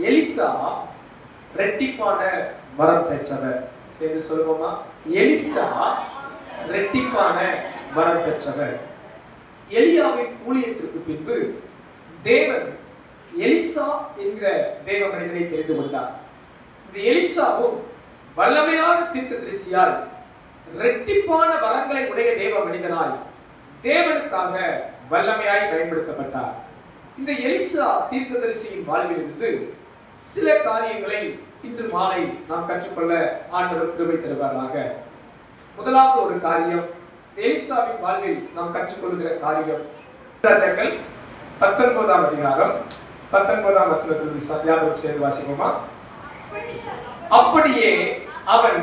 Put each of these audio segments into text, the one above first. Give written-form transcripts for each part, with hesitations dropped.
Elisha ரெட்டிப்பான வரம் பெற்றவர். சேர்ந்து சொல்லுவோமா? எலிசா ரெட்டிப்பான வரம் பெற்றவர். எலியாவின் ஊழியத்திற்கு பின்பு தேவன் எலிசா என்கிற தேவ மனிதனை தெரிந்து கொண்டார். இந்த எலிசாவும் வல்லமையான தீர்க்கதரிசியாய் ரெட்டிப்பான வரங்களை உடைய தேவ மனிதனாய் தேவனுக்காக வல்லமையாய் பயன்படுத்தப்பட்டார். இந்த எலிசா தீர்க்கதரிசியின் வாழ்விலிருந்து சில காரியங்களை இன்று மாலை நாம் கற்றுக்கொள்ள ஆண்டவர் கிருபை தருவாராக. முதலாவது ஒரு காரியம், எலிசாவின் வாழ்வில் நாம் கற்றுக்கொள்கிற காரியம், ராஜாக்கள் 19ஆம் அதிகாரம் 19ஆம் வசனத்திலிருந்து யாவரும் சேர்ந்து வாசிப்போமா? அப்படியே அவன்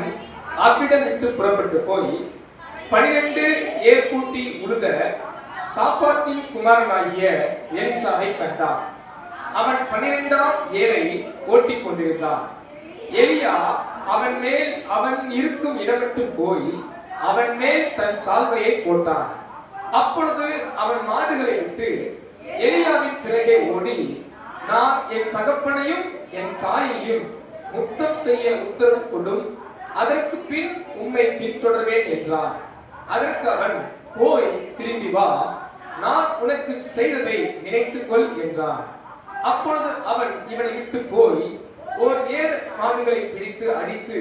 அவ்விடம் விட்டு புறப்பட்டு போய் 12 ஏர்பூட்டி உழுத சாப்பாத்தின் குமாரனாகிய எலிசாவை கண்டான். அவன் 12ஆம் ஏரை ஓட்டிக் கொண்டிருந்தான். எலியா அவன் மேல் அவன் இருக்கும் இடமிட்டு போய் அவன் மேல் தன் சால்வையை போட்டான். அப்பொழுது அவன் மாடுகளை விட்டு எலியாவின் பிறகே ஓடி, நான் என் தகப்பனையும் என் தாயையும் முத்தம் செய்ய உத்தரவு கொடும், அதற்கு பின் உம்மை பின்தொடர்வேன் என்றான். அதற்கு அவன், போய் திரும்பி வா, நான் உனக்கு செய்ததை நினைத்துக்கொள் என்றான். அப்பொழுது அவன் இவனை விட்டு போய் ஓர் ஏர் மாடுகளை பிடித்து அடித்து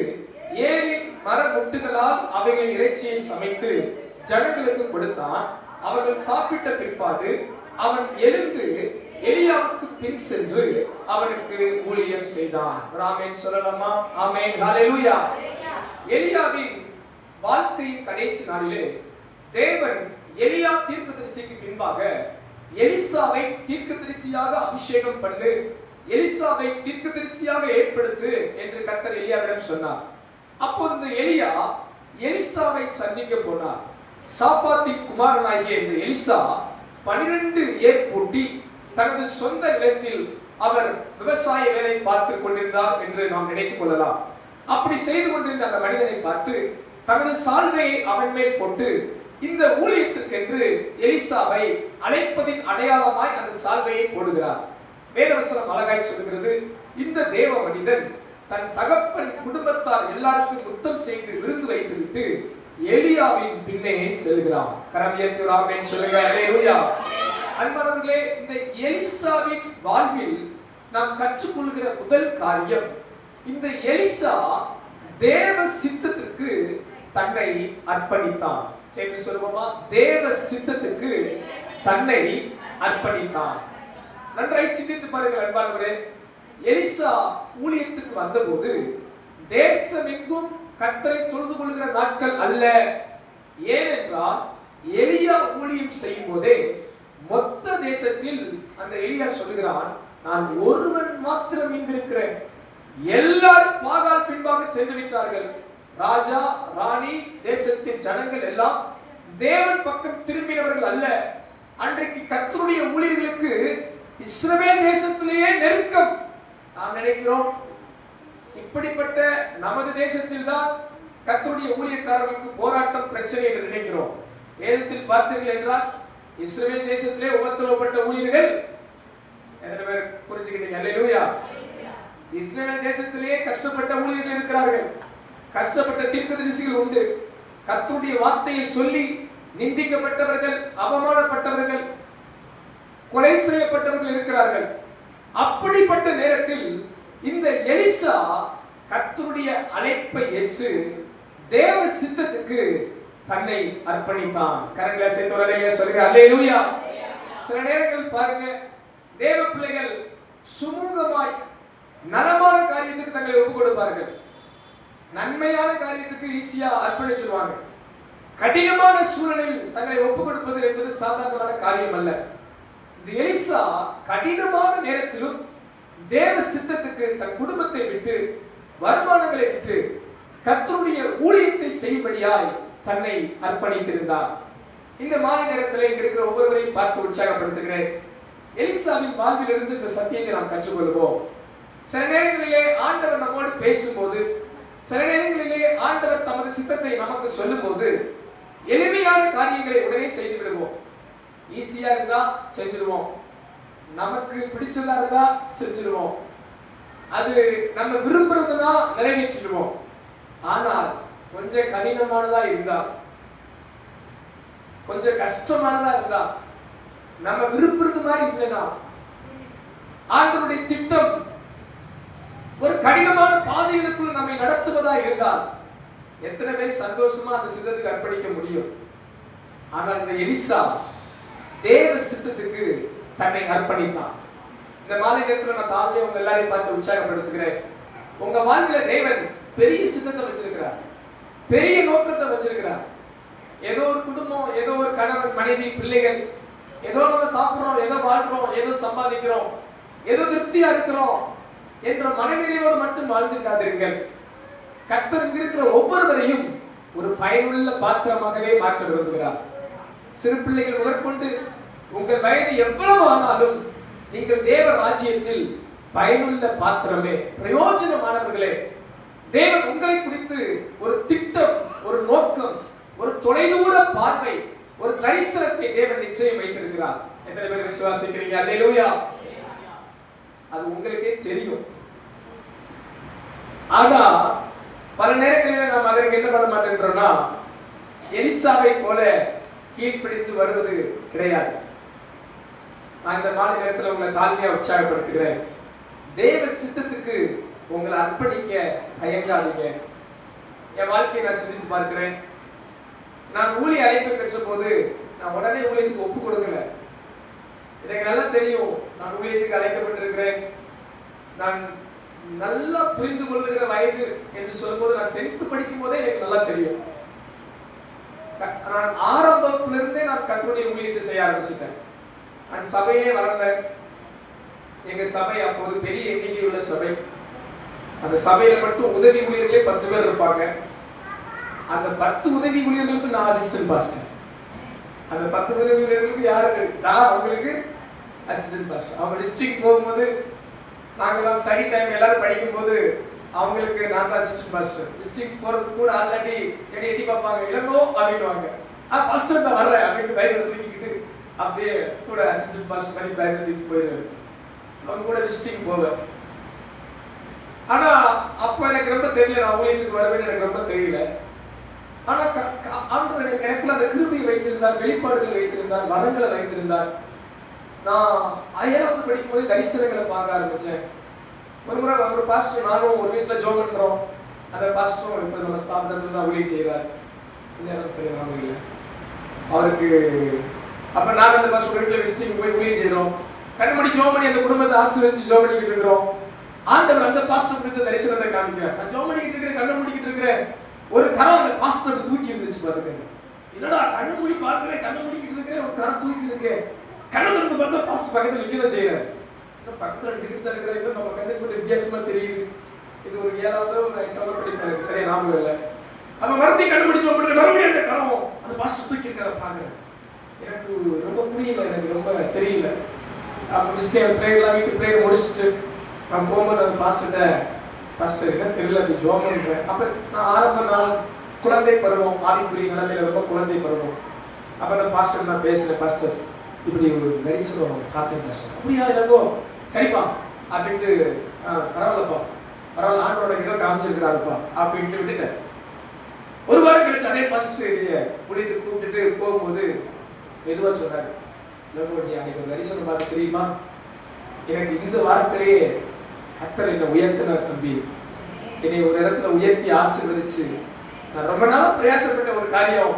ஏரின் மர முட்டுகளால் அவைகளின் இறைச்சியை சமைத்து ஜனங்களுக்கு கொடுத்தான். அவர்கள் சாப்பிட்ட பிற்பாடு அவன் எழுந்து எலியாவுக்கு பின் சென்று அவனுக்கு ஊழியம் செய்தான். ஆமென் சொல்லலாமா? ஆமென், ஹல்லேலூயா. எலியாவின் வாழ்க்கையின் கடைசி நாளிலே தேவன் எலியா தீர்க்கதரிசிக்கு பின்பாக எலிசாவை தீர்க்கதரிசியாக அபிஷேகம் பண்ணு, எலிசாவை தீர்க்கதரிசியாக ஏற்படுத்து என்று கர்த்தர் எலியாவிடம் சொன்னார். அப்போது இந்த எலியா எலிசாவை சந்திக்க போனார். சாப்பாத்தின் குமாரனாகிய இந்த எலிசா 12 ஏர் பூட்டி தனது சொந்த நிலத்தில் அவர் விவசாய வேலை பார்த்து கொண்டிருந்தார் என்று நாம் நினைத்துக் கொள்ளலாம். அப்படி செய்து கொண்டிருந்த அந்த மனிதனை பார்த்து தனது சால்வையை அவன் மேல் போட்டு இந்த ஊழியத்திற்கென்று எலிசாவை அழைப்பதின் அடையாளமாய் அந்த சால்வையை போடுகிறார். வேதவசனம் அழகாய் சொல்கிறது, இந்த தேவ மனிதன் தன் தகப்பன் குடும்பத்தார் எல்லாருக்கும் முத்தம் செய்து விருந்து வைத்துவிட்டு எலியாவின் பின்னே செல்கிறான். கரமியத்துராமேன் சொல்லுங்க, ஹல்லேலூயா. அன்பானவர்களே, இந்த எலிசாவின் வாழ்வில் நாம் கற்றுக்கொள்கிற முதல் காரியம், இந்த எலிசா தேவ சித்தத்திற்கு தன்னை அர்ப்பணித்தான். சேர்ந்து சொல்லுவோமா? தேவ சித்தத்துக்கு தன்னை அர்ப்பணித்தான். நன்றாய் சிந்தித்து பாருங்கள் அன்பானவரே. எலிசா ஊழியத்துக்கு வந்தபோது தேசம் எங்கும் கர்த்தரை தொழுது கொள்கிற நாட்கள் அல்ல. ஏனென்றால் எலியா ஊழியம் செய்யும் போதே மொத்த தேசத்தில் அந்த எலியா சொல்கிறான், நான் ஒருவன் மாத்திரம் மீந்திருக்கிறேன், எல்லாரும் பாகால் பின்பாக சென்று விட்டார்கள். ராஜா ராணி தேசத்தின் ஜனங்கள் எல்லாம் தேவன் பக்கம் திரும்பினவர்கள் அல்ல. அன்றைக்கு கர்த்தருடைய ஊழியர்களுக்கு இஸ்ரவேல் தேசத்திலேயே நெருக்கம். நாம் நினைக்கிறோம் இப்படிப்பட்ட நமது தேசத்தில் தான் கர்த்தருடைய ஊழியக்காரர்களுக்கு போராட்டம் பிரச்சனை என்று நினைக்கிறோம். வேதத்தில் பார்த்தீர்கள் என்றால் இஸ்ரவேல் தேசத்திலே உபத்திரவப்பட்ட ஊழியர்கள் எத்தனை பேர் புரிஞ்சுக்கிட்டீங்க? அல்லேலூயா. இஸ்ரவேல் தேசத்திலேயே கஷ்டப்பட்ட ஊழியர்கள் இருக்கிறார்கள், கஷ்டப்பட்ட தீர்க்கதரிசிகள் உண்டு. கர்த்தருடைய வார்த்தையை சொல்லி நிந்திக்கப்பட்டவர்கள், அவமானப்பட்டவர்கள், கொலை செய்யப்பட்டவர்கள் இருக்கிறார்கள். அப்படிப்பட்ட நேரத்தில் இந்த எலிசா கர்த்தருடைய அழைப்பை ஏற்று தேவ சித்தத்துக்கு தன்னை அர்ப்பணித்தான். கரங்களை சேர்த்து சொல்லுங்க, அல்லேலூயா. சில நேரங்கள் பாருங்க, தேவ பிள்ளைகள் சுமூகமாய் நலமான காரியத்துக்கு தங்களை ஒப்புக் கொடுப்பார்கள், நன்மையான காரியத்துக்கு ஈஸியா அர்ப்பணிச்சிருவாங்க. கடினமான சூழலில் தங்களை ஒப்புக் கொடுப்பது என்பது சாதாரணமான காரியம் அல்ல. இந்த எலிசா கடினமான நேரத்திலும் தேவ சித்தத்துக்கு தன் குடும்பத்தை விட்டு, வருமானங்களை விட்டு கர்த்தருடைய ஊழியத்தை செய்யும்படியாய் தன்னை அர்ப்பணித்திருந்தார். இந்த மாலை நேரத்தில் இங்க இருக்கிற ஒவ்வொருவரையும் பார்த்து உற்சாகப்படுத்துகிறேன். எலிசாவின் வாழ்விலிருந்து இந்த சத்தியத்தை நாம் கற்றுக்கொள்வோம். சில நேரங்களிலே ஆண்டவர் நம்மோடு பேசும்போது, சில நேரங்களிலே ஆண்டவர் தமது சித்தத்தை நமக்கு சொல்லும் போது எளிமையான காரியங்களை உடனே செய்து விடுவோம். ஈஸியா இருந்தா செஞ்சிருவோம், நமக்கு பிடிச்சதா இருந்தா செஞ்சிருவோம். அது நம்ம விரும்புறதுன்னா நிறைவேற்றிடுவோம். ஆனால் கொஞ்சம் கடினமானதா இருந்தா, கொஞ்சம் கஷ்டமானதா இருந்தா, நம்ம விரும்புறது மாதிரி இல்லைன்னா, ஆண்டவருடைய திட்டம் ஒரு கடினமான பாதைகளுக்குள் நம்மை நடத்துவதா இருந்தால் எத்தனை பேர் சந்தோஷமா அந்த சித்தத்துக்கு அர்ப்பணிக்க முடியும்? ஆனால் இந்த எலிசா தேவ சித்தத்துக்கு தன்னை அர்ப்பணித்தான். இந்த மாலை நேரத்தில் நான் தாழ்மையை உங்க எல்லாரையும் பார்த்து உற்சாகப்படுத்துகிறேன். உங்க வாழ்க்கையில தேவன் பெரிய சித்தத்தை வச்சிருக்கிறார், பெரிய நோக்கத்தை வச்சிருக்கிறார். ஏதோ ஒரு குடும்பம், ஏதோ ஒரு கணவன் மனைவி பிள்ளைகள், ஏதோ நம்ம சாப்பிடுறோம், ஏதோ வாழ்றோம், ஏதோ சம்பாதிக்கிறோம், ஏதோ திருப்தியா இருக்கிறோம் என்ற மனநிறைவோடு மட்டும் வாழ்ந்துக்காதீர்கள். கர்த்தர் இருக்கிற ஒவ்வொருவரையும் ஒரு பயனுள்ள பாத்திரமாகவே மாற்ற விரும்புகிறார். சிறு பிள்ளைகள் முதற்கொண்டு உங்கள் வயது எவ்வளவு ஆனாலும் நீங்கள் தேவ ராஜ்யத்தில் பயனுள்ள பாத்திரமே, பிரயோஜனமானவர்களே. தேவன் உங்களை குறித்து ஒரு திட்டம், ஒரு நோக்கம், ஒரு தொலைதூர பார்வை, ஒரு தரிசனத்தை தேவன் நிச்சயம் வைத்திருக்கிறார். எத்தனை பேர் விசுவாசிக்கிறீங்க? அல்லேலூயா. அது உங்களுக்கே தெரியும். ஆனா பல நேரங்களில் நாம் அதற்கு என்ன பண்ண மாட்டேன்றோம்னா, எலிசாவை போல கீழ்ப்பிடித்து வருவது கிடையாது. நான் இந்த மாலை நேரத்தில் உங்களை தாழ்மையா உற்சாகப்படுத்துகிறேன். தேவ சித்தத்துக்கு உங்களை அர்ப்பணிக்க தயங்காதீங்க. என் வாழ்க்கையை நான் சிந்தித்து பார்க்கிறேன். நான் ஊழிய அழைப்பை பெற்ற போது நான் உடனே ஊழியத்துக்கு ஒப்பு கொடுக்கல. எனக்கு நல்லா தெரியும் நான் ஊழியத்துக்கு அழைக்கப்பட்டிருக்கிறேன். நான் நல்லா புரிந்து கொள்ளுகிற வயது என்று சொல்லும்போது நான் 10th படிக்கும் போதே எனக்கு நல்லா தெரியும். நான் 6ஆம் வகுப்புல இருந்தே நான் கர்த்தருடைய ஊழியத்தை செய்ய ஆரம்பிச்சிட்டேன். நான் சபையிலே வளர்ந்தேன். எங்க சபை அப்போது பெரிய எண்ணிக்கையுள்ள சபை. அந்த சபையில மட்டும் உதவி ஊழியர்களே 10 பேர் இருப்பாங்க. அந்த 10 உதவி ஊழியர்களுக்கு நான் அசிஸ்டன்ட் பாஸ்டர். அந்த 10 உதவி ஊழியர்களுக்கு யாருக்கு? நான் அவங்களுக்கு அசிஸ்டன்ட் பாஸ்டர். அவங்க டிஸ்ட்ரிக்ட் போகும்போது நாங்கெல்லாம் ஸ்டடி டைம் எல்லாரும் படிக்கும்போது அவங்களுக்கு நான் தான் அசிஸ்டன்ட் பாஸ்டர். டிஸ்ட்ரிக்ட் போகிறதுக்கு கூட ஆல்ரெடி என்னை எட்டி பார்ப்பாங்க, இளங்கோ அப்படின்வாங்க. பாஸ்டர் தான் வர்றேன் அப்படின்ட்டு பைபிளை தூக்கிக்கிட்டு அப்படியே கூட அசிஸ்டன்ட் பாஸ்டர் மாதிரி பைபிளை தூக்கிட்டு போயிடுவேன். அவங்க கூட டிஸ்ட்ரிக்ட் போவேன். ஆனால் அப்போ எனக்கு ரொம்ப தெரியல, நான் ஊழியத்துக்கு வரவேன்னு எனக்கு ரொம்ப தெரியல. ஆனால் ஆண்டவர் எனக்குள்ள அந்த கிருபையை வைத்திருந்தார், வெளிப்பாடுகளை வைத்திருந்தார், வரங்களை வைத்திருந்தார். நான் 5வது படிக்கும்போது தரிசனங்களை பார்க்க ஆரம்பித்தேன். ஒரு முறை ஒரு பாஸ்டர் நானும் ஒரு வீட்டில் ஜோம் பண்ணுறோம். அந்த பாஸ்டரும் இப்போ நம்ம ஸ்தாபனத்தில் தான் ஊழியம் செய்கிறார். இன்னும் சரி நானும் இல்லை அவருக்கு. அப்போ நான் அந்த பாஸ்டர் வீட்டில் விசிட்டிங் போய் ஊழியம் செய்கிறோம். கண்ணுமணி ஜோம் பண்ணி அந்த குடும்பத்தை ஆசீர்வதிச்சு ஜோம் பண்ணிக்கிட்டு இருக்கிறோம். ஆண்டவர் அந்த பாஸ்டர் கொடுத்த தரிசனத்தை காமிக்கிறார். நான் ஜோம் பண்ணிக்கிட்டு இருக்கிறேன், கண்ணை முடிக்கிட்டு இருக்கிறேன். ஒரு கரம் அந்த பாஸ்டருக்கு தூக்கி இருந்துச்சு. பார்த்துக்கங்க, என்னடா கண்ணு மூடி பார்க்கிறேன், கண்ணை முடிக்கிட்டு இருக்கிறேன், ஒரு கரம் தூக்கி இருக்கேன். கண்ணை திறந்து பார்த்தா பாஸ்டர் பக்கத்தில் நிற்க தான் செய்யறாரு. பக்கத்தில் நின்றுட்டு தான் இருக்கிற நம்ம கண்ணுக்கு மட்டும் வித்தியாசமா தெரியுது. இது ஒரு 7வது ஒரு 8வது படித்தாரு, சரியா ஞாபகம் இல்லை. அப்ப மறுபடியும் கண்டுபிடிச்சு மறுபடியும் அந்த கரம் அந்த பாஸ்டர் தூக்கி இருக்கிற பாக்குறேன். எனக்கு ரொம்ப புரியல, எனக்கு ரொம்ப தெரியல. அப்போ மிஸ்டேக் ப்ரேயர்லாம் வீட்டு ப்ரேயர் முடிச்சுட்டு நான் போகும்போது அந்த பாஸ்டர் என்ன தெரியல அப்படி ஜோம் பண்ணுறேன். அப்போ நான் ஆரம்ப நாள் குழந்தை பருவம், ஆவிக்குரிய நிலைமையில ரொம்ப குழந்தை பருவம். அப்போ அந்த பாஸ்டர் நான் பேசுகிறேன், பாஸ்டர் இப்படி ஒரு தரிசனம் காத்தேன் பாஸ்டர். அப்படியா இல்லைங்கோ, சரிப்பா அப்படின்ட்டு பரவாயில்லப்பா, பரவாயில்ல ஆண்டோட ஏதோ காமிச்சிருக்கிறாருப்பா அப்படின்ட்டு விட்டுட்டேன். ஒரு வாரம் கழிச்சு அதே பாஸ்டர் புளித்து கூப்பிட்டுட்டு போகும்போது மெதுவாக சொன்னார், இல்லைங்கோ நீ அன்னைக்கு ஒரு தரிசனம் பார்த்து தெரியுமா, எனக்கு இந்த வாரத்திலேயே கர்த்தர் என்னை உயர்த்தினார் தம்பி, என்னை ஒரு இடத்துல உயர்த்தி ஆசீர்வதிச்சு நான் ரொம்ப நாளாக பிரயாசப்பட்ட ஒரு காரியம்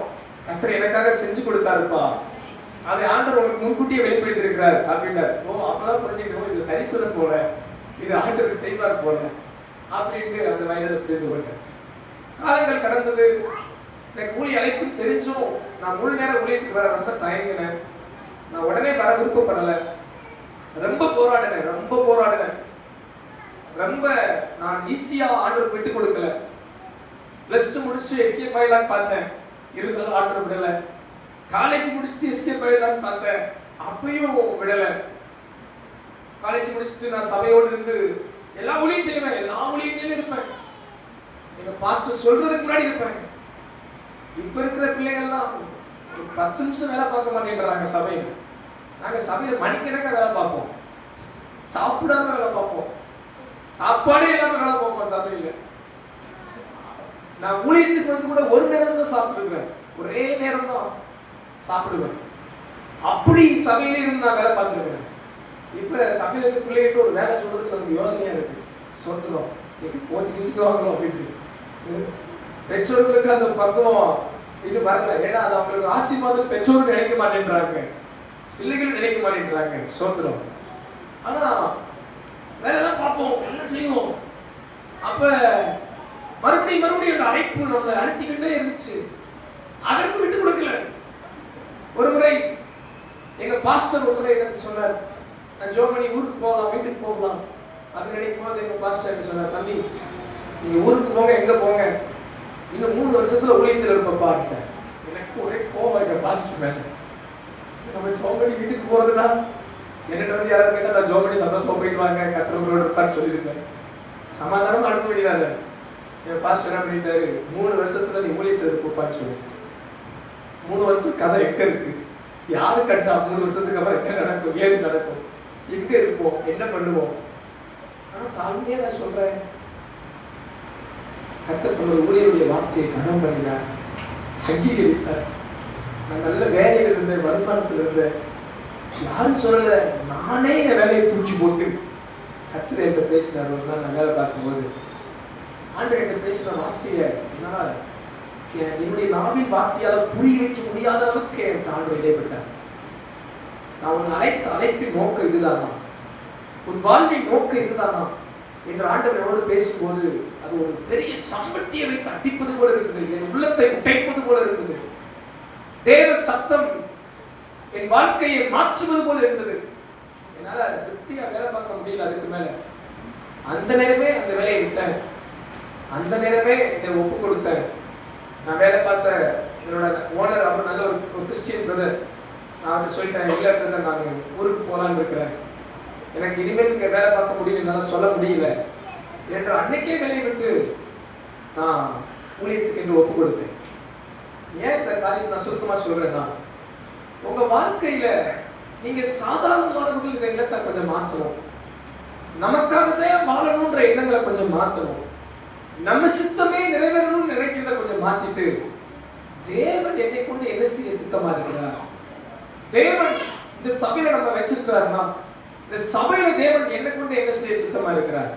கர்த்தர் எனக்காக செஞ்சு கொடுத்தாருப்பா, அதை ஆண்டவர் உங்களுக்கு முன்கூட்டியே வெளிப்படுத்தி இருக்கிறார் அப்படின்னாரு. ஓ அப்பதான் புரிஞ்சுக்கணும், இது தரிசனம் போல, இது ஆண்டவர் செய்வார் போல அப்படின்ட்டு அந்த வயதில் புரிந்து கொண்டேன். காலங்கள் கடந்தது. எனக்கு ஊழிய அழைப்பு தெரிஞ்சும் நான் முழு நேரம் ஊழியத்துக்கு வர ரொம்ப தயங்கினேன். நான் உடனே வர விருப்பப்படலை. ரொம்ப போராடினேன். ரொம்ப நான் ஈஸியா ஆண்டவர் விட்டு கொடுக்கல. +2 முடிச்சு எஸ்கேப் ஆயிடலான்னு பார்த்தேன், இருந்தாலும் ஆண்டவர் விடல. காலேஜ் முடிச்சுட்டு எஸ்கேப் ஆயிடலான்னு பார்த்தேன், அப்பயும் விடல. காலேஜ் முடிச்சுட்டு நான் சபையோடு இருந்து எல்லா ஊழியம் செய்வேன், எல்லா ஊழியங்களிலும் இருப்பேன். எங்க பாஸ்டர் சொல்றதுக்கு முன்னாடி இருப்பேன். இப்ப இருக்கிற பிள்ளைகள்லாம் 10 நிமிஷம் வேலை பார்க்க மாட்டேன்றாங்க சபையில். நாங்கள் சபையில் மணிக்கணக்காக வேலை பார்ப்போம், சாப்பிடாம வேலை பார்ப்போம். சாப்பாடே இல்லாம வேலை பார்ப்பேன் சமையல. நான் ஊழியத்துக்கு வந்து கூட ஒரு நேரம் தான் சாப்பிட்டுருக்கேன், ஒரே நேரம் தான் சாப்பிடுவேன். அப்படி சமையல இருந்து நான் வேலை பார்த்துருக்கேன். இப்ப சமையலுக்கு பிள்ளைகிட்ட ஒரு வேலை சொல்றதுக்கு நமக்கு யோசனையா இருக்கு. சொத்துறோம் போச்சு கிச்சுக்குவாங்களோ அப்படின்ட்டு. பெற்றோர்களுக்கு அந்த பக்குவம் இன்னும் வரல. ஏன்னா அது அவங்களுக்கு ஆசீர்வாதம் பெற்றோர்கள் நினைக்க மாட்டேன்றாங்க, பிள்ளைகளும் நினைக்க மாட்டேன்றாங்க. சோத்திரம். ஆனா வேலைலாம் பார்ப்போம், என்ன செய்வோம். அப்ப மறுபடியும் அந்த அழைப்பு நம்மளை அழுத்திக்கிட்டே இருந்துச்சு. அதற்கு விட்டு கொடுக்கல. ஒரு முறை எங்க பாஸ்டர் ஒரு முறை எனக்கு சொன்னார், நான் ஜோமணி ஊருக்கு போகலாம், வீட்டுக்கு போகலாம் அப்படின்னு நினைக்கும் போது எங்க பாஸ்டர் என்ன சொன்னார், தம்பி நீங்க ஊருக்கு போங்க, எங்க போங்க, இன்னும் 3 வருஷத்துல ஊழியத்தில் இருப்பப்பா. எனக்கு ஒரே கோவம் எங்க பாஸ்டர் மேல. நம்ம ஜோமணி வீட்டுக்கு போறதுன்னா என்னட்ட வந்து யாராவது கேட்டா நான் ஜோமணி சந்தோஷமா போயிட்டு வாங்க, கத்திரங்களோட இருப்பான்னு சொல்லியிருப்பேன். சமாதானமா அனுப்ப வேண்டியதாங்க. என் பாஸ்டர் என்ன பண்ணிட்டாரு, 3 வருஷத்துல நீ ஊழியத்தில் இருப்பான்னு சொல்லி. 3 வருஷம் கதை எங்க இருக்கு, யாரு கட்டா 3 வருஷத்துக்கு அப்புறம் என்ன நடக்கும், ஏது நடக்கும், எங்க இருப்போம், என்ன பண்ணுவோம். ஆனா தாழ்மையா நான் சொல்றேன், கர்த்தர் தன்னுடைய ஊழியருடைய வார்த்தையை கனம் பண்ணினார், அங்கீகரித்தார். நான் நல்ல வேலையில் இருந்தேன், வருமானத்தில் இருந்தேன், யாரும் சொல்லல, நானே என் வேலையை தூக்கி போட்டு கர்த்தர் என்கிட்ட பேசினார். ஒரு நாள் நான் வேலை பார்க்கும்போது ஆண்டவர் என்கிட்ட பேசுற வார்த்தையை என்னால என்னுடைய நாவின் வார்த்தையால் புரிய வைக்க முடியாத அளவுக்கு என் ஆண்டவர் இடைப்பட்டார். நான் உன் அழைப்பின் நோக்கம் இதுதானா, உன் வாழ்வின் நோக்கம் இதுதானா என்ற ஆண்டவர் என்னோடு பேசும்போது அது ஒரு பெரிய சம்பட்டியை வைத்து அடிப்பது போல இருக்குது, என் உள்ளத்தை உடைப்பது போல இருக்குது. தேவ சத்தம் என் வாழ்க்கையை மாற்றுவது போல இருந்தது. என்னால திருப்தியா வேலை பார்க்க முடியல. அதுக்கு மேல அந்த நேரமே அந்த வேலையை விட்டேன், அந்த நேரமே என்னை ஒப்பு கொடுத்தேன். நான் வேலை பார்த்த என்னோட ஓனர், அவர் நல்ல ஒரு கிறிஸ்டியன் பிரதர். நான் அவர்கிட்ட சொல்லிட்டேன், இல்லை பிரதர் நான் ஊருக்கு போகலான்னு இருக்கிறேன், எனக்கு இனிமேல் இங்கே வேலை பார்க்க முடியும் என்னால் சொல்ல முடியல என்ற அன்னைக்கே வேலையை விட்டு நான் ஊழியத்துக்கு என்று ஒப்பு கொடுத்தேன். ஏன் இந்த காரியத்தை நான் சுருக்கமாக சொல்றேன்னா, உங்க வாழ்க்கையில நீங்க சாதாரணமானவர்கள் இந்த எண்ணத்தை கொஞ்சம் மாற்றணும், நமக்காகவே வாழணும்ன்ற எண்ணங்களை கொஞ்சம் மாற்றணும், நம்ம சித்தமே நிறைவேறணும்னு நினைக்கிறத கொஞ்சம் மாத்திட்டு, தேவன் என்னை கொண்டு என்ன செய்ய சித்தமா இருக்கிறார், தேவன் இந்த சபையில நம்ம வச்சிருக்கிறார்னா இந்த சபையில தேவன் என்னை கொண்டு என்ன செய்ய சித்தமா இருக்கிறார்,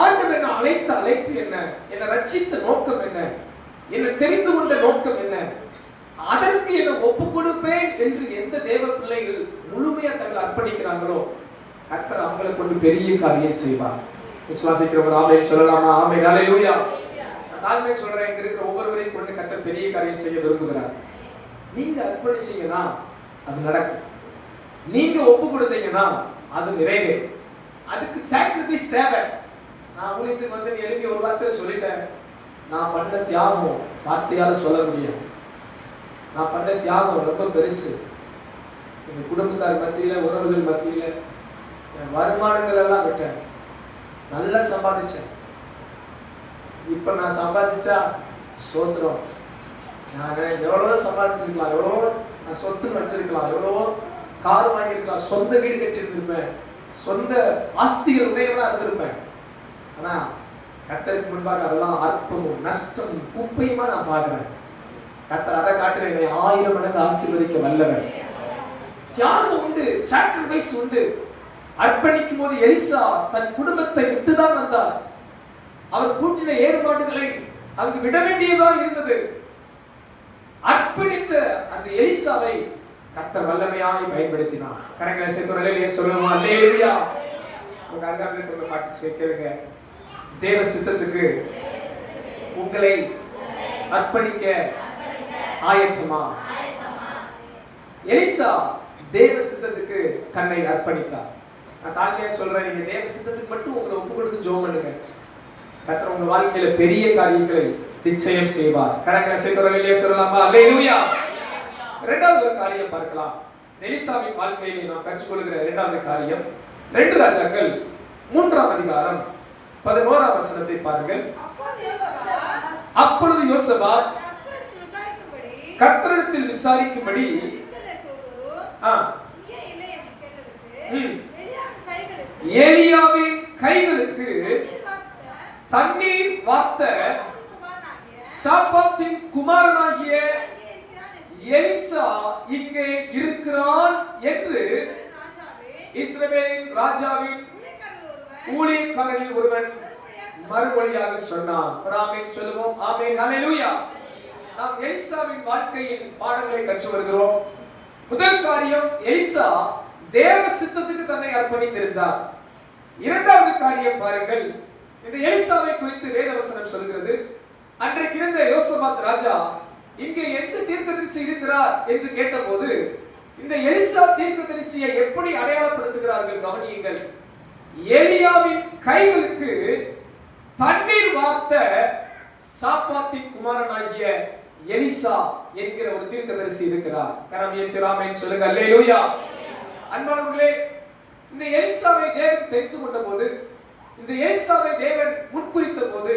ஆண்டவர் என்ன அழைத்த அழைப்பு என்ன, என்னை ரட்சித்த நோக்கம் என்ன, என்னை தெரிந்து கொண்ட நோக்கம் என்ன, அதற்கு என்னை ஒப்பு கொடுப்பேன் என்று எந்த தேவ பிள்ளைகள் முழுமையா தங்களை அர்ப்பணிக்கிறாங்களோ கர்த்தர் அவங்களை கொண்டு பெரிய காரியம் செய்வார். விசுவாசிக்கிறவர் ஆமென் சொல்லலாமா? ஆமென் ஹல்லேலூயா. நான் தாழ்மையா சொல்றேன், இங்க இருக்கிற ஒவ்வொருவரையும் கொண்டு கர்த்தர் பெரிய காரியம் செய்ய விரும்புகிறார். நீங்க அர்ப்பணிச்சீங்கன்னா அது நடக்கும், நீங்க ஒப்பு கொடுத்தீங்கன்னா அது நிறைவேறும். அதுக்கு சாக்ரிஃபைஸ் தேவை. நான் ஊழியத்துக்கு வந்து எழுதி ஒரு வார்த்தையில சொல்லிட்டேன், நான் பண்ண தியாகம் வார்த்தையால சொல்ல முடியும். நான் பண்ண தியாகம் ரொம்ப பெருசு. எங்க குடும்பத்தார் மத்தியில, உறவுகள் மத்தியில என் வருமானங்கள் எல்லாம் விட்டேன், நல்லா சம்பாதிச்சேன். இப்ப நான் சம்பாதிச்சா சோத்திரம், நான் எவ்வளவோ சம்பாதிச்சிருக்கலாம், எவ்வளவோ நான் சொத்து வச்சிருக்கலாம், எவ்வளவோ கார் வாங்கியிருக்கலாம், சொந்த வீடு கட்டி இருந்திருப்பேன், சொந்த ஆஸ்திகள் உடையவா இருந்திருப்பேன். ஆனா கர்த்தருக்கு முன்பாக அதெல்லாம் அற்பமும் நஷ்டமும் குப்பையுமா நான் பார்க்கிறேன். கர்த்தர் அதை காட்டுற என்னை 1000 மடங்கு ஆசீர்வதிக்க வல்லவர். தியாகம் உண்டு, சாக்ரிஃபைஸ் உண்டு. அர்ப்பணிக்கும் போது எலிசா தன் குடும்பத்தை விட்டுதான் வந்தார். அவர் கூட்டின ஏற்பாடுகளை அங்கு விட வேண்டியதா இருந்தது. அர்ப்பணித்த அந்த எலிசாவை கர்த்தர் வல்லமையாய் பயன்படுத்தினார். கரங்களை சேர்த்து சொல்லுவோம் அல்லேலூயா. உங்க அருகாமையில் கொஞ்சம் பார்த்து கேளுங்க. தேவ சித்தத்துக்கு உங்களை அர்ப்பணிக்க ஆயத்தமா? எலிசா தேவ சித்தத்துக்கு தன்னை அர்ப்பணித்தார். நான் தாழ்மையா சொல்றேன், நீங்க தேவ சித்தத்துக்கு மட்டும் உங்களை ஒப்பு கொடுத்து ஜெபம் பண்ணுங்க. கர்த்தர் உங்க வாழ்க்கையில பெரிய காரியங்களை நிச்சயம் செய்வார். கரங்களை சேர்த்து சொல்லலாமா? அல்லேலூயா. இரண்டாவது ஒரு காரியம் பார்க்கலாம். எலிசாவின் வாழ்க்கையில் நாம் கற்றுக்கொள்கிற இரண்டாவது காரியம் 2 ராஜாக்கள் 3ஆம் அதிகாரம் 11ஆம் வசனத்தை பாருங்கள். அப்பொழுது யோசபாத் கர்த்தரிடத்தில் விசாரிக்கும்படி ஏலியாவின் கைகளுக்கு தண்ணீர் வார்த்த சாப்பாத்தின் குமாரனாகிய எலிசா இங்கே இருக்கிறான் என்று இஸ்ரவேலின் ராஜாவின் ஊழியக்காரரில் ஒருவன் மறுமொழியாக சொன்னான். ஆமென் சொல்லுவோம். ஆமென். ஹல்லேலூயா. நாம் எலிசாவின் வாழ்க்கையின் பாடங்களை கற்று வருகிறோம். முதல் காரியம், எலிசா தேவ சித்தத்துக்கு தன்னை அர்ப்பணித்திருந்தார். இரண்டாவது காரியம் பாருங்கள், இந்த எலிசாவை குறித்து வேதவசனம் சொல்கிறது, அன்றைக்கு இருந்த யோசபாத் ராஜா இங்கே எந்த தீர்க்கதரிசி இருக்கிறார் என்று கேட்டபோது இந்த எலிசா தீர்க்கதரிசியை எப்படி அடையாளப்படுத்துகிறார்கள் கவனியுங்கள். எலியாவின் கைகளுக்கு தண்ணீர் வார்த்த சாப்பாத்தின் குமாரனாகிய எலிசா என்கிற ஒரு தீர்க்கதரிசி இருக்கிறார். கரம் ஏற்றி ஆமென் சொல்லுங்க. அல்லேலூயா. அன்பானவர்களே, இந்த எலிசாவை தேவன் தெரிந்து கொண்ட போது, இந்த எலிசாவை தேவன் முன்குறித்த போது,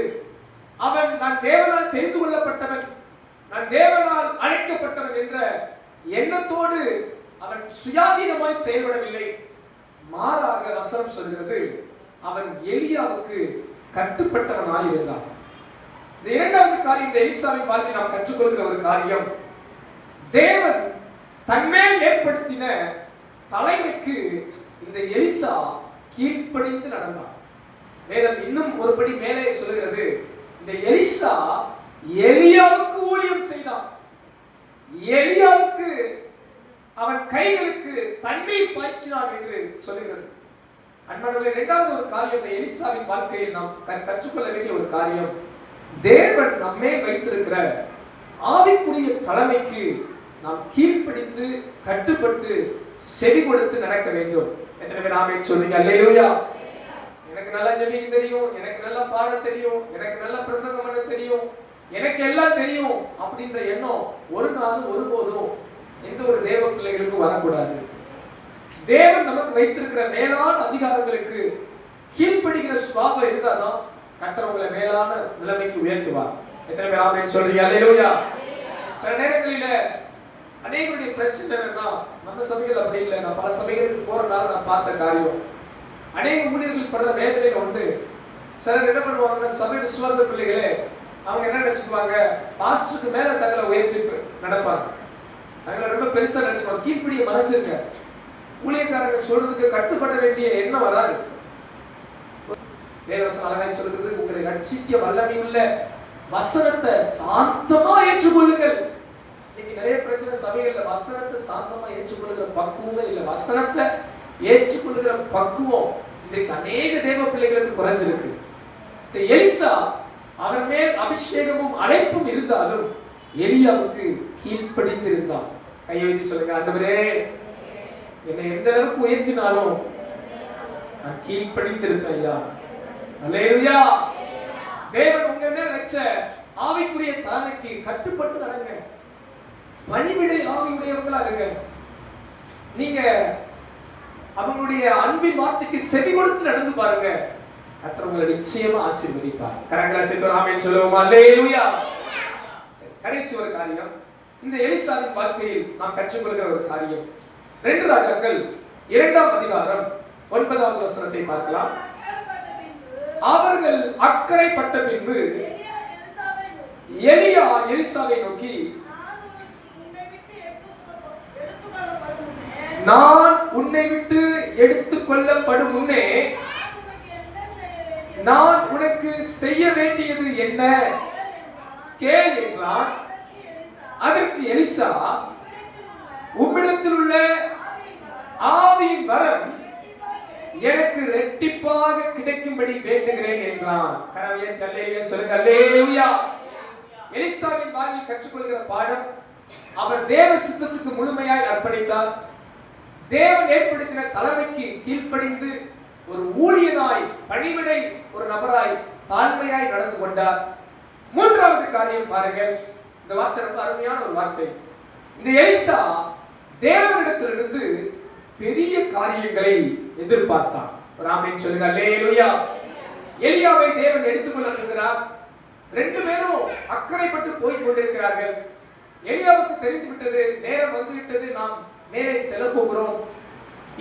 அவன் நான் தேவனால் தெரிந்து கொள்ளப்பட்டவன், நான் தேவனால் அழைக்கப்பட்டவன் என்ற எண்ணத்தோடு அவன் சுயாதீனமாய் செயல்படவில்லை. மாறாக வசனம் சொல்கிறது, அவன் எலியாவுக்கு கட்டுப்பட்டவனாய் இருந்தான். இந்த இரண்டாவது காரியம், இந்த எலிசாவின் வாழ்க்கையில் நாம் கற்றுக்கொள்கிற ஒரு காரியம், தேவன் தன்மேல் ஏற்படுத்தின தலைமைக்கு இந்த எலிசா கீழ்ப்படிந்து நடந்தான். வேதம் இன்னும் ஒருபடி மேலே சொல்கிறது, இந்த எலிசா எலியாவுக்கு ஊழியம் செய்தான். எலியாவுக்கு அவன் கைகளுக்கு தண்ணீர் பாய்ச்சினான் என்று சொல்லுகிறது. அன்பானவர்களே, இரண்டாவது ஒரு காரியம், இந்த எலிசாவின் வாழ்க்கையில் நாம் கற்றுக்கொள்ள வேண்டிய ஒரு காரியம், தேவன் நம்மே வைத்திருக்கிற ஆவிக்குரிய தலைமைக்கு நாம் கீழ்ப்படிந்து கட்டுப்பட்டு செவி கொடுத்து நடக்க வேண்டும். எத்தனை பேர் ஆமென் சொல்றீங்க? அல்லேலூயா. எனக்கு நல்லா ஜெபிக்க தெரியும், எனக்கு நல்லா பாட தெரியும், எனக்கு நல்லா பிரசங்கம் பண்ண தெரியும், எனக்கு எல்லாம் தெரியும் அப்படின்ற எண்ணம் ஒரு நாளும் ஒருபோதும் எந்த ஒரு தேவ பிள்ளைகளுக்கும் வரக்கூடாது. தேவன் நமக்கு வைத்திருக்கிற மேலான அதிகாரங்களுக்கு கீழ்ப்படுகிற சுபாவம் இருந்தாதான் கர்த்தர் உங்களை மேலான நிலைமைக்கு உயர்த்துவார். எத்தனை பேர் ஆமென் சொல்றீங்க? அல்லேலூயா. சில நேரங்களில அநேகருடைய பிரச்சனை என்னன்னா, நம்ம சபைகள் அப்படி இல்லை. நான் பல சபைகளுக்கு போறதுனால நான் பார்த்த காரியம், அநேக ஊழியர்கள் படுற வேதனையில உண்டு. சிலர் என்ன பண்ணுவாங்கன்னா, சபை விசுவாச பிள்ளைகளே அவங்க என்ன நினைச்சுக்குவாங்க, பாஸ்டருக்கு மேல தங்களை உயர்த்தி நடப்பாங்க, தங்களை ரொம்ப பெருசா நினைச்சுக்குவாங்க. கீழ்ப்படிய மனசு இருக்க ஊழியக்காரங்க சொல்றதுக்கு கட்டுப்பட வேண்டிய எண்ணம் வராது. வேதவசனம் அழகாய் சொல்கிறது, உங்களை ரட்சிக்க வல்லமையுள்ள வசனத்தை சாந்தமா ஏற்றுக்கொள்ளுங்கள். இன்னைக்கு நிறைய பிரச்சனை சபைகள்ல, வசனத்தை சாந்தமா ஏற்றுக்கொள்ளுகிற பக்குவமே இல்லை. வசனத்தை ஏற்றுக்கொள்ளுகிற பக்குவம் இன்றைக்கு அநேக தேவ பிள்ளைகளுக்கு குறைஞ்சிருக்கு. இந்த எலிசா அவர் மேல் அபிஷேகமும் அழைப்பும் இருந்தாலும் எலியாவுக்கு கீழ்ப்படிந்து இருந்தான். கையை வைத்து சொல்லுங்க, ஆண்டவரே என்னை எந்த அளவுக்கு உயர்த்தினாலும் நான் கீழ்ப்படிந்து இருக்கேன் ஐயா. அல்லேலூயா. தேவன் உங்க மேல் வச்ச ஆவிக்குரிய தலைமைக்கு கட்டுப்பட்டு நடங்க. பணிவிடை ஆவியுடையவர்களா இருங்க. நீங்க அவங்களுடைய அன்பின் வார்த்தைக்கு செவி கொடுத்து நடந்து பாருங்க, கர்த்தர் உங்களை நிச்சயமா ஆசீர்வதிப்பார். கரங்களை சேர்த்து ஆமென் சொல்லுவோம். அல்லேலூயா. கடைசி ஒரு காரியம், இந்த எலிசாவின் வாழ்க்கையில் நாம் கற்றுக்கொள்கிற ஒரு காரியம், 2 ராஜாக்கள் 2ஆம் அதிகாரம் 9வது வசனத்தை பார்க்கலாம். அவர்கள் அக்கறைப்பட்ட பின்பு எலியா எலிசாவை நோக்கி, நான் உன்னை விட்டு எடுத்துக் கொள்ளப்படும் முன்னே நான் உனக்கு செய்ய வேண்டியது என்ன கேள் என்றான். அதற்கு எலிசா, உம்மிடத்தில் உள்ள ஆவியின் வரம் எனக்கு இரட்டிப்பாக கிடைக்கும்படி வேண்டுகிறேன் என்றான். கரவையை அல்லேலூயா சொல்லுங்க. அல்லேலூயா. எலிசாவின் வாழ்வில் கற்றுக்கொள்கிற பாடம், அவர் தேவ சித்தத்துக்கு முழுமையாய் அர்ப்பணித்தார். தேவன் ஏற்படுத்தின தலைமைக்கு கீழ்ப்படிந்து ஒரு ஊழியனாய், பணிவிடை ஒரு நபராய், தாழ்மையாய் நடந்து கொண்டார். மூன்றாவது காரியம் பாருங்கள், இந்த வார்த்தை ரொம்ப அருமையான ஒரு வார்த்தை. இந்த எலிசா தேவனிடத்திலிருந்து பெரிய காரியங்களை எதிர்பார்த்தான். ஒரு ஆமென் சொல்லுங்க. அல்லேலூயா. எலியாவை தேவன் எடுத்துக்கொள்ள இருக்கிறார். 2 பேரும் அக்கறைப்பட்டு போய் கொண்டிருக்கிறார்கள். எலியாவுக்கு தெரிந்து விட்டது, நேரம் வந்துவிட்டது, நாம் மேலே செல்ல போகிறோம்,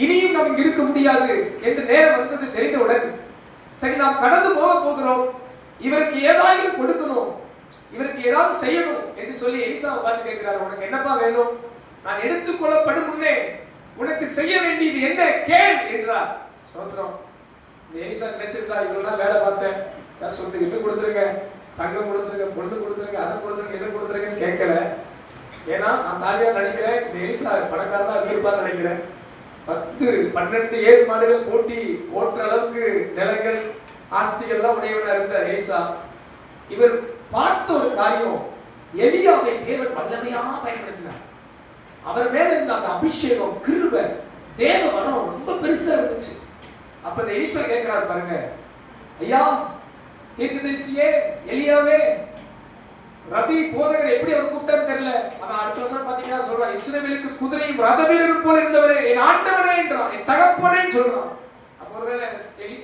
இனியும் நாம் இருக்க முடியாது என்று நேரம் வந்தது தெரிந்தவுடன் சரி, நாம் கடந்து போகிறோம், இவருக்கு ஏதாவது கொடுக்கணும், இவருக்கு ஏதாவது செய்யணும் என்று சொல்லி எலிசாவை பார்த்து கேட்கிறார், உனக்கு என்னப்பா வேணும்? நான் எடுத்துக்கொள்ளப்படும் முன்னே உனக்கு செய்ய வேண்டியது என்ன கேள் என்றார். சோத்திரம். இந்த எலிசா நினைச்சிருந்தா, இவ்வளவு வேலை பார்த்தேன், சொத்து இது கொடுத்துருங்க, தங்கம் கொடுத்துருங்க, பொண்ணு கொடுத்துருங்க, அதை கொடுத்துருங்க, இதை கொடுத்துருங்கன்னு கேட்கல. ஏன்னா நான் தாழ்மையா நினைக்கிறேன், இந்த எலிசா பணக்காரனா இருந்திருப்பான்னு நினைக்கிறேன். 10, 12 ஏழு மாடுகள் போட்டி ஓட்டுற அளவுக்கு நிலங்கள் ஆஸ்திகள் தான் உடையவனா இருந்த எலிசா, இவர் பார்த்த ஒரு காரியம், எலியாவை தேவன் வல்லமையா பயன்படுத்தினார். அவர் மேல இருந்த அந்த அபிஷேகம், கிருபை, தேவ வரம் ரொம்ப பெருசா இருந்துச்சு. அப்ப இந்த எலிசா கேட்கிறாரு பாருங்க, ஐயா தீர்க்கதரிசியே, எலியாவே, ரபி போதகர் எப்படி அவர் கூப்பிட்டாரு தெரியல. ஆனா அடுத்த வருஷம் பாத்தீங்கன்னா சொல்றான், இஸ்ரவேலுக்கு குதிரையும் ரத வீரரும் போல இருந்தவரே, என் ஆண்டவனே என்றான், என் தகப்பனேன்னு சொல்றான். அப்ப ஒருவேளை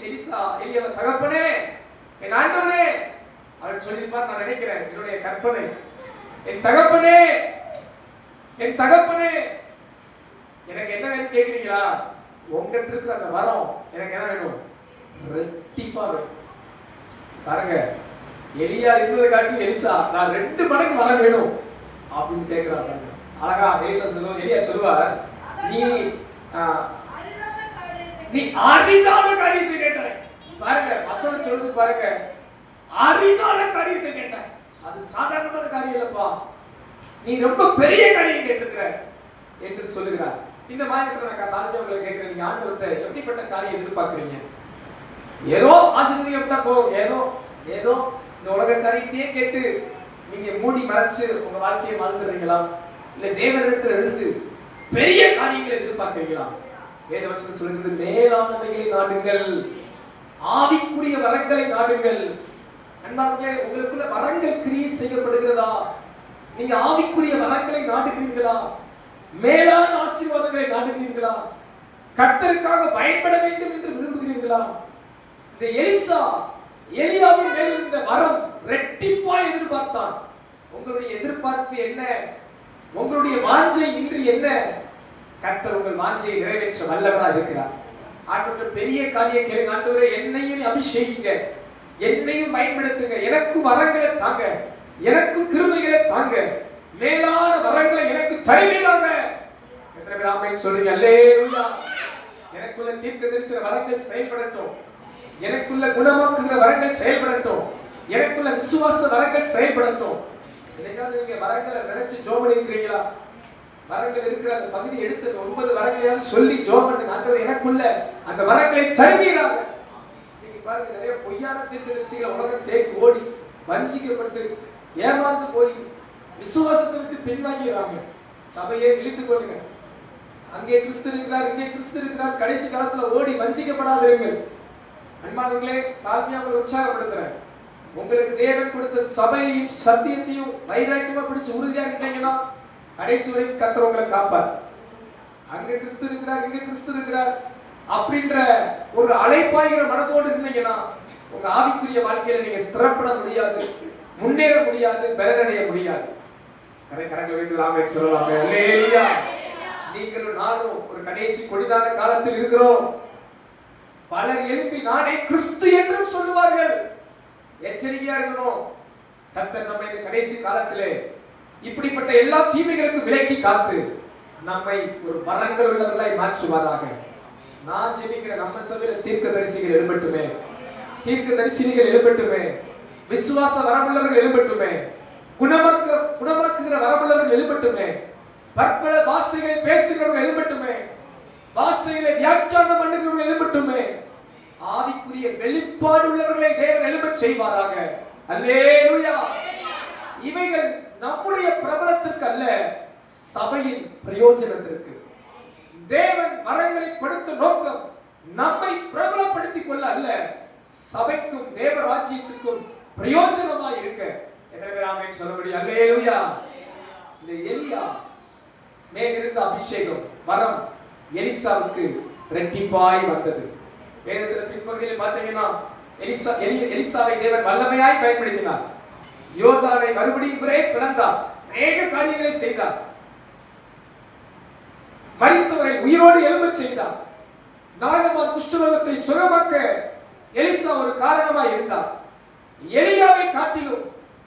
எலிசா எலியாவை தகப்பனே, என் ஆண்டவனே அவர் சொல்லியிருப்பார் நான் நினைக்கிறேன், என்னுடைய கற்பனை. என் தகப்பனே, என் தகப்பனே, எனக்கு என்ன வேணும் கேட்கிறீங்களா? உங்ககிட்ட இருக்கிற அந்த வரம் எனக்கு என்ன வேணும்? ரெட்டிப்பா வேணும். பாருங்க, எலியா இருந்ததை காட்டி எலிசா நான் 2 மடங்கு வர வேணும் அப்படின்னு கேட்கிறாங்க. அழகா எலியா சொல்லுவார், நீ அரிதான காரியத்தை கேட்டாய். பாருங்க வசனம் சொல்லுது பாருங்க, அரிதான காரியத்தை கேட்டாய், அது சாதாரணமான காரியம் இல்லப்பா, நீ ரொம்ப பெரிய காரியம் கேட்டிருக்கிற என்று சொல்லுகிறார். இந்த மாதிரி நான் தாழ்மையா உங்களை கேட்கிறேன், நீங்க ஆண்டவர்கிட்ட எப்படிப்பட்ட காரியம் எதிர்பார்க்கிறீங்க? ஏதோ ஆசீர்வதிக்கப்பட்டா போதும், ஏதோ இந்த உலக காரியத்தையே கேட்டு நீங்க மூடி மறைச்சு உங்க வாழ்க்கையை வாழ்ந்துடுறீங்களா? இல்ல தேவனிடத்துல இருந்து பெரிய காரியங்களை எதிர்பார்க்கிறீங்களா? வேதவசனம் சொல்கிறது, மேலானவைகளை நாடுங்கள், ஆவிக்குரிய வரங்களை நாடுங்கள். அன்பார்களே, உங்களுக்குள்ள வரங்கள் கிரியை செய்யப்படுகிறதா? நீங்க ஆவிக்குரிய வரங்களை நாடுகிறீர்களா? மேலான ஆசீர்வாதங்களை நாடுகிறீர்களா? கர்த்தருக்காக பயன்பட வேண்டும் என்று விரும்புகிறீர்களா? இந்த எலிசா எலியாவின் மேல் இருந்த வரம் ரெட்டிப்பாய் எதிர்பார்த்தான். உங்களுடைய எதிர்பார்ப்பு என்ன? உங்களுடைய வாஞ்சை இன்று என்ன? கர்த்தர் உங்கள் வாஞ்சையை நிறைவேற்ற வல்லவரா இருக்கிறார். ஆண்டவர் பெரிய காரியம் கேளுங்க. ஆண்டவரே, என்னையும் அபிஷேகிங்க, என்னையும் பயன்படுத்துங்க, எனக்கு வரங்களை தாங்க, எனக்கு கிருபைகளை தாங்க, மேலான வரங்களை எனக்கு தருவீராக. எத்தனை பேர் ஆமென் சொல்றீங்க? அல்லேலூயா. எனக்குள்ள தீர்க்கதரிசன வரங்கள் செயல்படட்டும், எனக்குள்ள குணமாக்குகிற வரங்கள் செயல்படட்டும், எனக்குள்ள விசுவாச வரங்கள் செயல்படட்டும். என்னைக்காவது நீங்க வரங்களை நினைச்சு ஜெபம் பண்ணிருக்கீங்களா? வரங்கள் இருக்கிற அந்த பகுதி எடுத்து 9 வரங்களையாவது சொல்லி ஜெபம் பண்ணுங்க. ஆண்டவரே, எனக்குள்ள அந்த வரங்களை தருவீராக. நீங்க பாருங்க, நிறைய பொய்யான தீர்க்கதரிசிகள் உலகம் தேடி ஓடி வஞ்சிக்கப்பட்டு ஏமாந்து போய் விசுவாசத்தை விட்டு பின்வாங்கிறாங்க. சபையை இழுத்துக் கொள்ளுங்க. அங்கே கிறிஸ்து இருக்கிறார், இங்கே கிறிஸ்து இருக்கிறார், கடைசி காலத்துல ஓடி வஞ்சிக்கப்படாதீர்கள். அன்பானவர்களே, தாழ்மையா உங்களை உற்சாகப்படுத்துறேன். உங்களுக்கு தேவன் கொடுத்த சபையையும் சத்தியத்தையும் வைராக்கியமா பிடிச்சு உறுதியா இருந்தீங்கன்னா கடைசி வரைக்கும் கர்த்தர் உங்களை காப்பார். அங்க கிறிஸ்து இருக்கிறார், இங்க கிறிஸ்து இருக்கிறார் அப்படின்ற ஒரு அழைப்பாகிற மனதோடு இருந்தீங்கன்னா உங்க ஆவிக்குரிய வாழ்க்கையில நீங்க ஸ்திரப்பட முடியாது, முன்னேற முடியாது, பலனடைய முடியாது. கரங்களை வைத்து ஆமென் சொல்லலாம். அல்லேலூயா. நீங்களும் நானும் ஒரு கடைசி கொடிதான காலத்தில் இருக்கிறோம். பலர் எழுப்பி நானே கிறிஸ்து என்றும் சொல்லுவார்கள். எச்சரிக்கையா இருக்கணும். கர்த்தர் நம்மை இந்த கடைசி காலத்திலே இப்படிப்பட்ட எல்லா தீமைகளுக்கும் விலக்கி காத்து நம்மை ஒரு வரங்கள் உள்ளவர்களாய் மாற்றுவாராக. நான் ஜெபிக்கிற நம்ம சபையில தீர்க்கதரிசிகள் எழும்பட்டுமே, தீர்க்கதரிசிகள் எழும்பட்டுமே, விசுவாச வரமுள்ளவர்கள் எழும்பட்டுமே, குணமாக்குகிற வரமுள்ளவர்கள் எழும்பட்டுமே, பற்பல வார்த்தைகளை பேசுகிறவர்கள் எழும்பட்டுமே, வார்த்தைகளை வியாக்கியானம் பண்ணுகிறவர்கள் எழும்பட்டுமே, ஆவிக்குரிய வெளிப்பாடு உள்ளவர்களை தேவன் எழும்பச் செய்வாராக. அல்லேலூயா. இவைகள் நம்முடைய பிரபலத்திற்கு அல்ல, சபையின் பிரயோஜனத்திற்கு. தேவன் வரங்களை கொடுத்த நோக்கம் நம்மை பிரபலப்படுத்திக் கொள்ள அல்ல, சபைக்கும் தேவ ராஜ்யத்துக்கும் பிரயோஜனமாய் இருக்க. எனவே ஆமென் சொல்லபடி அல்லேலூயா. இந்த எலியா மேலிருந்த அபிஷேகம் வரம் எலிசாவுக்கு ரெட்டிப்பாய் வந்தது. வேதத்தில் பின்பகுதியில் பார்த்தீங்கன்னா எலிசாவை தேவன் வல்லமையாய் பயன்படுத்தினார். யோர்தானை மறுபடியும் இவரே பிளந்தார், அநேக காரியங்களை செய்தார், மரித்தவரை உயிரோடு எழும்பச் செய்தார், நாகமான் குஷ்டரோகத்தை சுகமாக்க எலிசா ஒரு காரணமா இருந்தார். எலியாவை காட்டிலும்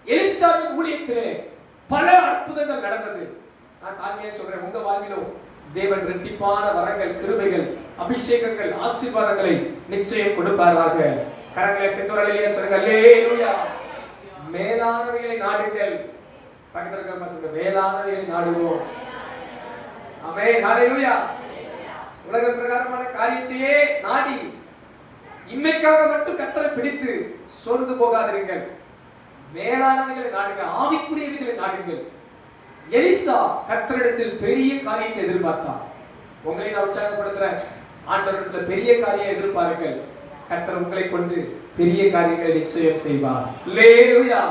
எலிசாவின் ஊழியத்திலே பல அற்புதங்கள் நடந்தது. நான் தாழ்மையா சொல்றேன், உங்க வாழ்விலும் தேவன் இரட்டிப்பான வரங்கள், கிருபைகள், அபிஷேகங்கள், ஆசீர்வாதங்களை நிச்சயம் கொடுப்பாராக. கரங்களை சென்றவர்களே சொல்லுங்க அல்லேலூயா. மேலானவைகளை நாடுங்கள். பக்கத்துல இருக்கிற சொல்லுங்க, மேலானவைகளை நாடுவோம். ஆமென், ஹல்லேலூயா. உலக பிரகாரமான காரியத்தையே நாடி இன்மைக்காக மட்டும் கர்த்தரை பிடித்து சோர்ந்து போகாதீர்கள். மேலானவைகளை நாடுங்க, ஆவிக்குரியவைகளை நாடுங்கள். எலிசா கர்த்தரிடத்தில் பெரிய காரியத்தை எதிர்பார்த்தார். உங்களை நான் உற்சாகப்படுத்துறேன், ஆண்டவரிடத்தில் பெரிய காரியம் எதிர்பாருங்கள். கர்த்தர் உங்களை கொண்டு பெரிய காரியங்களை நிச்சயம் செய்வார். அல்லேலூயா.